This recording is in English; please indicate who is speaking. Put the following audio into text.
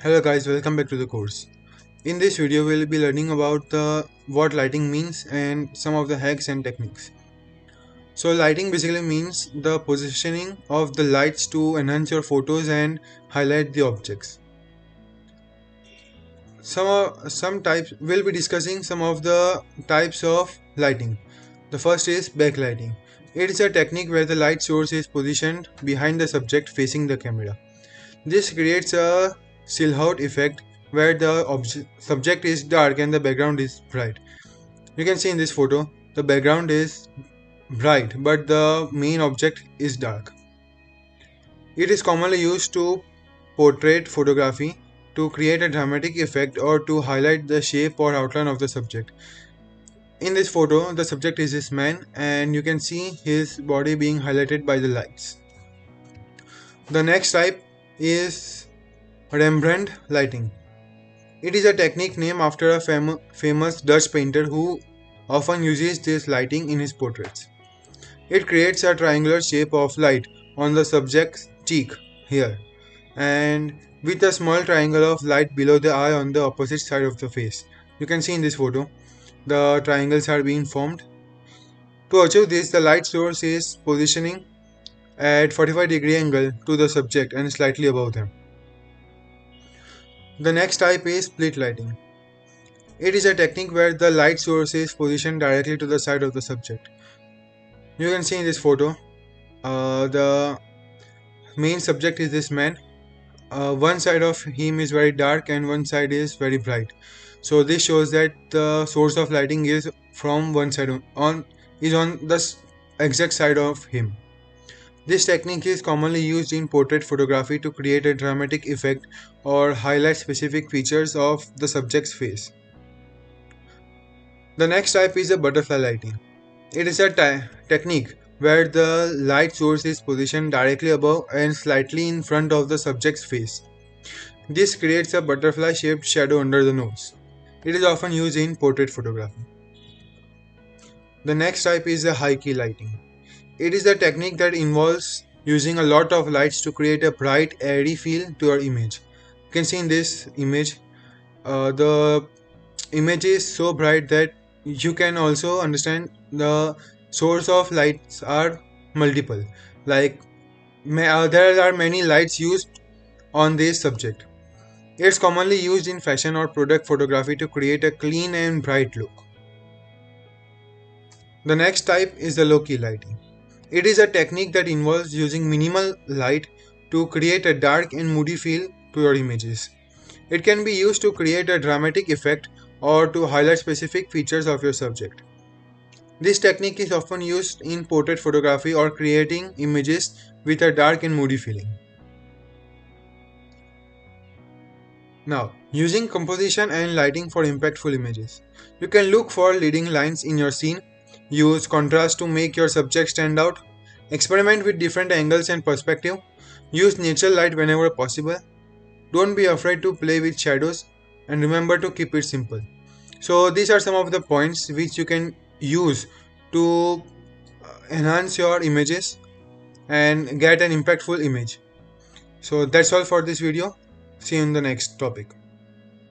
Speaker 1: Hello guys, welcome back to the course. In this video we'll be learning about what lighting means and some of the hacks and techniques. So lighting basically means the positioning of the lights to enhance your photos and highlight the objects. Some types we'll be discussing some of the types of lighting. The first is backlighting. It is a technique where the light source is positioned behind the subject facing the camera. This creates a silhouette effect where the subject is dark and the background is bright. You can see in this photo, the background is bright but the main object is dark. It is commonly used to portrait photography to create a dramatic effect or to highlight the shape or outline of the subject. In this photo, the subject is this man and you can see his body being highlighted by the lights. The next type is Rembrandt lighting. It is a technique named after a famous Dutch painter who often uses this lighting in his portraits. It creates a triangular shape of light on the subject's cheek here, and with a small triangle of light below the eye on the opposite side of the face. You can see in this photo the triangles are being formed. To achieve this, the light source is positioning at 45-degree angle to the subject and slightly above them. The next type is split lighting. It is a technique where the light source is positioned directly to the side of the subject. You can see in this photo, the main subject is this man. One side of him is very dark and one side is very bright. So this shows that the source of lighting is from one side on the exact side of him. This technique is commonly used in portrait photography to create a dramatic effect or highlight specific features of the subject's face. The next type is the butterfly lighting. It is a technique where the light source is positioned directly above and slightly in front of the subject's face. This creates a butterfly shaped shadow under the nose. It is often used in portrait photography. The next type is the high key lighting. It is a technique that involves using a lot of lights to create a bright, airy feel to your image. You can see in this image, the image is so bright that you can also understand the source of lights are multiple. Like there are many lights used on this subject. It's commonly used in fashion or product photography to create a clean and bright look. The next type is the low key lighting. It is a technique that involves using minimal light to create a dark and moody feel to your images. It can be used to create a dramatic effect or to highlight specific features of your subject. This technique is often used in portrait photography or creating images with a dark and moody feeling. Now, using composition and lighting for impactful images. You can look for leading lines in your scene. Use contrast to make your subject stand out. Experiment with different angles and perspective. Use natural light whenever possible. Don't be afraid to play with shadows and remember to keep it simple. So these are some of the points which you can use to enhance your images and get an impactful image. So that's all for this video. See you in the next topic.